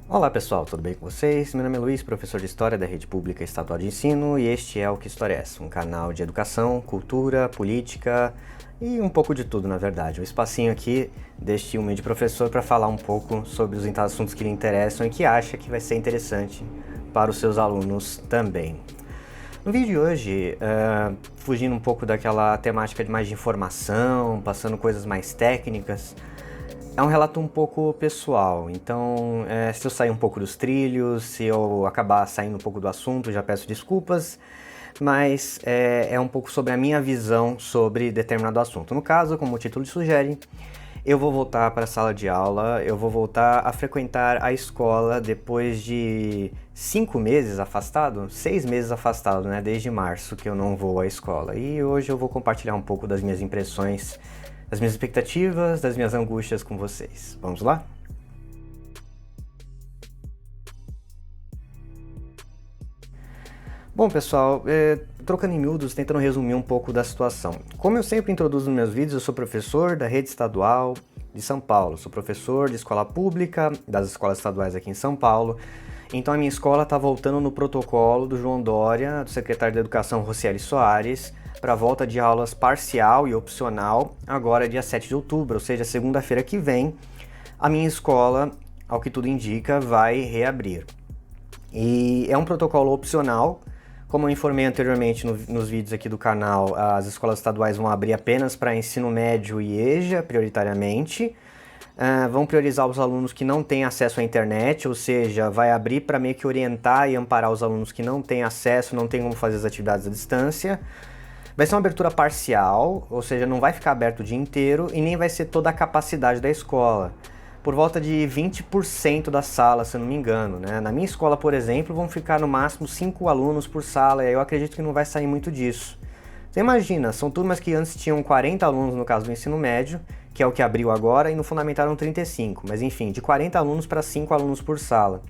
Olá pessoal, tudo bem com vocês? Meu nome é Luiz, professor de História da Rede Pública Estadual de Ensino, e este é o Que História é Essa? Um canal de educação, cultura, política e um pouco de tudo, na verdade. Um espacinho aqui deste humilde professor para falar um pouco sobre os assuntos que lhe interessam e que acha que vai ser interessante para os seus alunos também. No vídeo de hoje, fugindo um pouco daquela temática de mais de informação, passando coisas mais técnicas, é um relato um pouco pessoal, então se eu sair um pouco dos trilhos, se eu acabar saindo um pouco do assunto, já peço desculpas, mas é um pouco sobre a minha visão sobre determinado assunto. No caso, como o título sugere, eu vou voltar para a sala de aula, eu vou voltar a frequentar a escola depois de 5 meses afastado, 6 meses afastado, né? Desde março que eu não vou à escola. E hoje eu vou compartilhar um pouco das minhas impressões, das minhas expectativas, das minhas angústias com vocês. Vamos lá? Bom, pessoal, trocando em miúdos, tentando resumir um pouco da situação. Como eu sempre introduzo nos meus vídeos, eu sou professor da rede estadual de São Paulo, sou professor de escola pública, das escolas estaduais aqui em São Paulo, então a minha escola está voltando no protocolo do João Dória, do secretário de Educação Rocieli Soares, para a volta de aulas parcial e opcional, agora dia 7 de outubro, ou seja, segunda-feira que vem, a minha escola, ao que tudo indica, vai reabrir. E é um protocolo opcional. Como eu informei anteriormente nos vídeos aqui do canal, as escolas estaduais vão abrir apenas para ensino médio e EJA, prioritariamente. Vão priorizar os alunos que não têm acesso à internet, ou seja, vai abrir para meio que orientar e amparar os alunos que não têm acesso, não têm como fazer as atividades à distância. Vai ser uma abertura parcial, ou seja, não vai ficar aberto o dia inteiro e nem vai ser toda a capacidade da escola. Por volta de 20% da sala, se eu não me engano, né? Na minha escola, por exemplo, vão ficar no máximo 5 alunos por sala, e eu acredito que não vai sair muito disso. Você imagina, são turmas que antes tinham 40 alunos no caso do ensino médio, que é o que abriu agora, e no fundamental eram 35, mas enfim, de 40 alunos para 5 alunos por sala.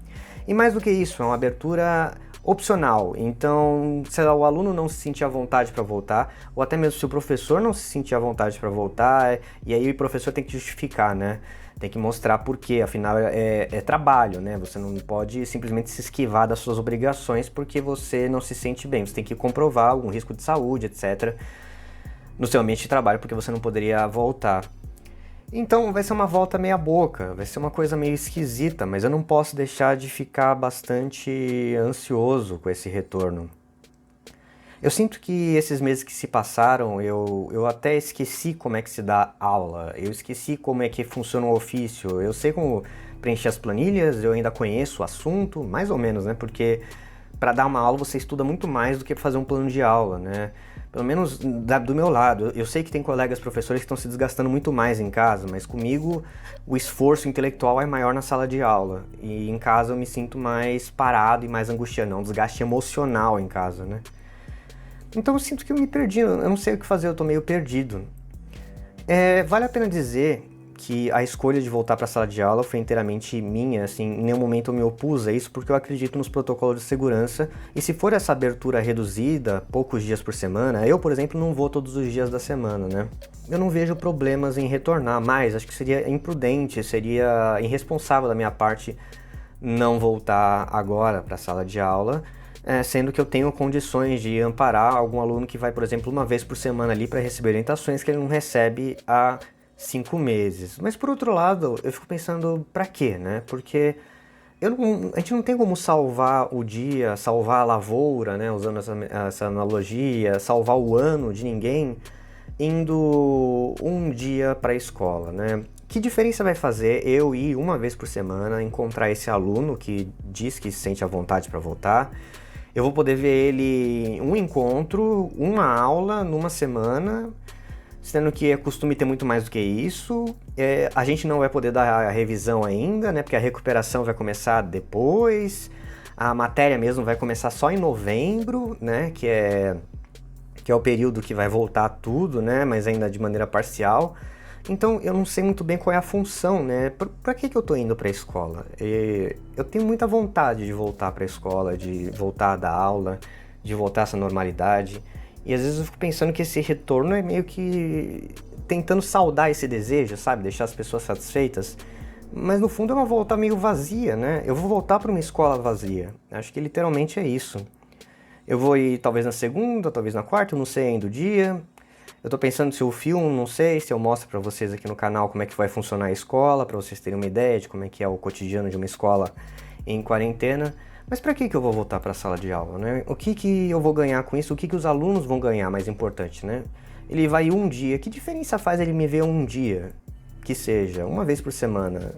E mais do que isso, é uma abertura opcional, então se o aluno não se sentir à vontade para voltar, ou até mesmo se o professor não se sentir à vontade para voltar, e aí o professor tem que justificar, né? Tem que mostrar por quê, afinal é trabalho, né? Você não pode simplesmente se esquivar das suas obrigações porque você não se sente bem. Você tem que comprovar algum risco de saúde, etc. no seu ambiente de trabalho, porque você não poderia voltar. Então vai ser uma volta meia boca, vai ser uma coisa meio esquisita, mas eu não posso deixar de ficar bastante ansioso com esse retorno. Eu sinto que esses meses que se passaram, eu até esqueci como é que se dá aula, eu esqueci como é que funciona o ofício, eu sei como preencher as planilhas, eu ainda conheço o assunto, mais ou menos, né? Porque para dar uma aula você estuda muito mais do que fazer um plano de aula, né? Pelo menos do meu lado. Eu sei que tem colegas professores que estão se desgastando muito mais em casa, mas comigo o esforço intelectual é maior na sala de aula. E em casa eu me sinto mais parado e mais angustiado, um desgaste emocional em casa, né? Então eu sinto que eu me perdi, eu não sei o que fazer, eu tô meio perdido. Vale a pena dizer que a escolha de voltar para a sala de aula foi inteiramente minha, assim, em nenhum momento eu me opus a isso, porque eu acredito nos protocolos de segurança, e se for essa abertura reduzida, poucos dias por semana, eu, por exemplo, não vou todos os dias da semana, né? Eu não vejo problemas em retornar, mas acho que seria imprudente, seria irresponsável da minha parte não voltar agora para a sala de aula, sendo que eu tenho condições de amparar algum aluno que vai, por exemplo, uma vez por semana ali para receber orientações que ele não recebe há 5 meses. Mas por outro lado, eu fico pensando, pra quê, né? Porque a gente não tem como salvar o dia, salvar a lavoura, né? Usando essa analogia, salvar o ano de ninguém indo um dia para a escola, né? Que diferença vai fazer eu ir uma vez por semana, encontrar esse aluno que diz que se sente à vontade para voltar? Eu vou poder ver ele um encontro, uma aula numa semana, sendo que é costume ter muito mais do que isso. A gente não vai poder dar a revisão ainda, né? Porque a recuperação vai começar depois. A matéria mesmo vai começar só em novembro, né? Que é o período que vai voltar tudo, né? Mas ainda de maneira parcial. Então eu não sei muito bem qual é a função, né? Pra que eu tô indo pra escola? Eu tenho muita vontade de voltar pra escola, de voltar a dar aula, de voltar a essa normalidade. E às vezes eu fico pensando que esse retorno é meio que tentando saldar esse desejo, sabe? Deixar as pessoas satisfeitas. Mas no fundo é uma volta meio vazia, né? Eu vou voltar para uma escola vazia. Acho que literalmente é isso. Eu vou ir talvez na segunda, talvez na quarta, eu não sei ainda o dia. Eu tô pensando se eu filmo, não sei, se eu mostro para vocês aqui no canal como é que vai funcionar a escola, para vocês terem uma ideia de como é que é o cotidiano de uma escola em quarentena. Mas para que eu vou voltar para a sala de aula, né? O que eu vou ganhar com isso? O que os alunos vão ganhar, mais importante, né? Ele vai um dia, que diferença faz ele me ver um dia? Que seja, uma vez por semana.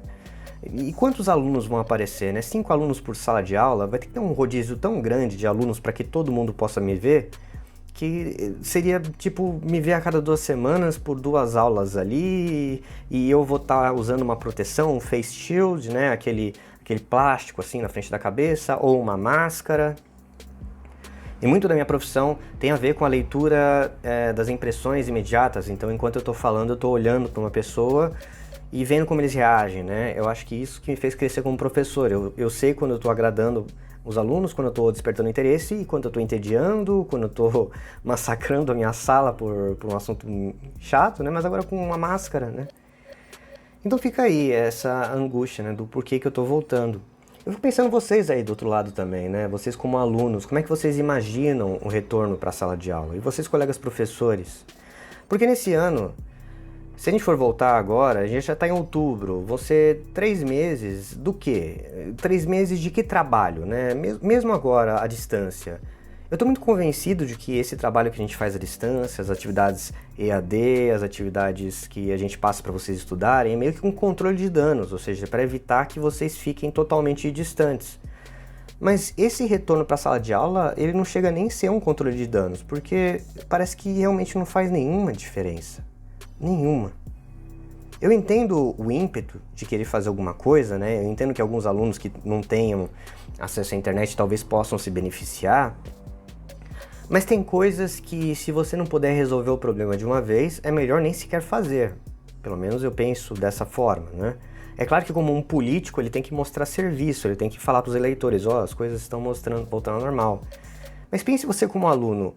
E quantos alunos vão aparecer, né? 5 alunos por sala de aula, vai ter que ter um rodízio tão grande de alunos para que todo mundo possa me ver, que seria tipo me ver a cada 2 semanas por 2 aulas ali, e eu vou estar usando uma proteção, um face shield, né? Aquele plástico assim na frente da cabeça, ou uma máscara. E muito da minha profissão tem a ver com a leitura das impressões imediatas. Então, enquanto eu estou falando, eu estou olhando para uma pessoa e vendo como eles reagem, né? Eu acho que isso que me fez crescer como professor. Eu sei quando eu estou agradando os alunos, quando eu estou despertando interesse, e quando eu estou entediando, quando eu estou massacrando a minha sala por um assunto chato, né? Mas agora com uma máscara, né? Então fica aí essa angústia, né? Do porquê que eu estou voltando. Eu fico pensando vocês aí do outro lado também, né? Vocês como alunos, como é que vocês imaginam o retorno para a sala de aula? E vocês, colegas professores? Porque nesse ano, se a gente for voltar agora, a gente já está em outubro, vão ser 3 meses do quê? 3 meses de que trabalho, né? Mesmo agora, à distância. Eu estou muito convencido de que esse trabalho que a gente faz à distância, as atividades EAD, as atividades que a gente passa para vocês estudarem, é meio que um controle de danos, ou seja, para evitar que vocês fiquem totalmente distantes. Mas esse retorno para a sala de aula, ele não chega nem a ser um controle de danos, porque parece que realmente não faz nenhuma diferença. Nenhuma. Eu entendo o ímpeto de querer fazer alguma coisa, né? Eu entendo que alguns alunos que não tenham acesso à internet talvez possam se beneficiar, mas tem coisas que, se você não puder resolver o problema de uma vez, é melhor nem sequer fazer. Pelo menos eu penso dessa forma, né? É claro que como um político ele tem que mostrar serviço, ele tem que falar para os eleitores, as coisas estão voltando ao normal. Mas pense você como aluno,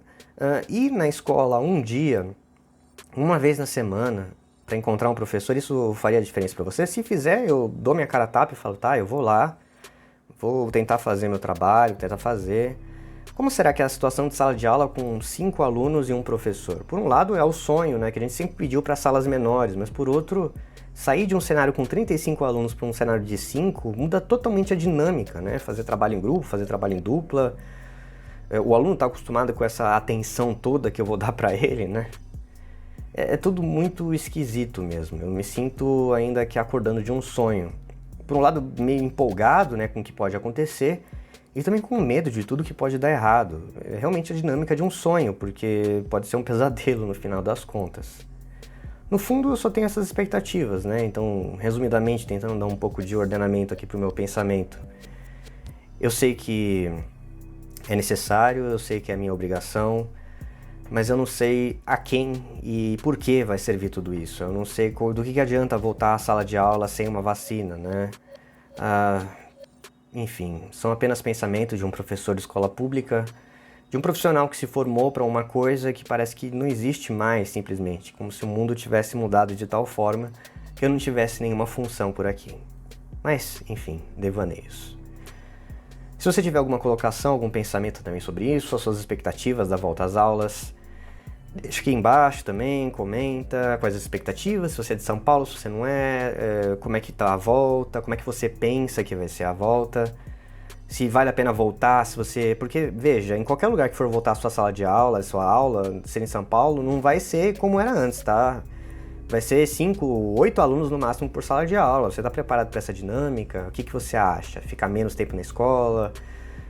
ir na escola um dia, uma vez na semana, para encontrar um professor, isso faria diferença para você? Se fizer, eu dou minha cara a tapa e falo, tá, eu vou lá, vou tentar fazer meu trabalho, tentar fazer. Como será que é a situação de sala de aula com 5 alunos e um professor? Por um lado é o sonho, né, que a gente sempre pediu para salas menores, mas por outro, sair de um cenário com 35 alunos para um cenário de 5 muda totalmente a dinâmica, né? Fazer trabalho em grupo, fazer trabalho em dupla. O aluno está acostumado com essa atenção toda que eu vou dar para ele, né? É tudo muito esquisito mesmo. Eu me sinto ainda que acordando de um sonho. Por um lado, meio empolgado, né, com o que pode acontecer, e também com medo de tudo que pode dar errado. É realmente a dinâmica de um sonho, porque pode ser um pesadelo no final das contas. No fundo, eu só tenho essas expectativas, né? Então, resumidamente, tentando dar um pouco de ordenamento aqui pro meu pensamento. Eu sei que é necessário, eu sei que é minha obrigação, mas eu não sei a quem e por que vai servir tudo isso. Eu não sei do que adianta voltar à sala de aula sem uma vacina, né? Enfim, são apenas pensamentos de um professor de escola pública, de um profissional que se formou para uma coisa que parece que não existe mais, simplesmente, como se o mundo tivesse mudado de tal forma que eu não tivesse nenhuma função por aqui. Mas, enfim, devaneios. Se você tiver alguma colocação, algum pensamento também sobre isso, as suas expectativas da volta às aulas, deixa aqui embaixo também, comenta quais as expectativas, se você é de São Paulo, se você não é, como é que tá a volta, como é que você pensa que vai ser a volta, se vale a pena voltar, se você... Porque, veja, em qualquer lugar que for voltar a sua sala de aula, a sua aula, ser em São Paulo, não vai ser como era antes, tá? Vai ser 5, 8 alunos no máximo por sala de aula. Você tá preparado para essa dinâmica? O que você acha? Ficar menos tempo na escola?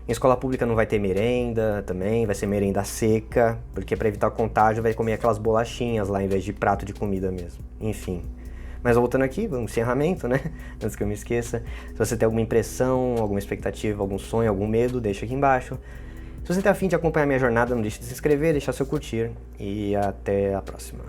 Em escola pública não vai ter merenda também, vai ser merenda seca, porque para evitar o contágio vai comer aquelas bolachinhas lá em vez de prato de comida mesmo. Enfim. Mas voltando aqui, vamos encerramento, né? Antes que eu me esqueça. Se você tem alguma impressão, alguma expectativa, algum sonho, algum medo, deixa aqui embaixo. Se você tem a fim de acompanhar minha jornada, não deixe de se inscrever, deixar seu curtir e até a próxima.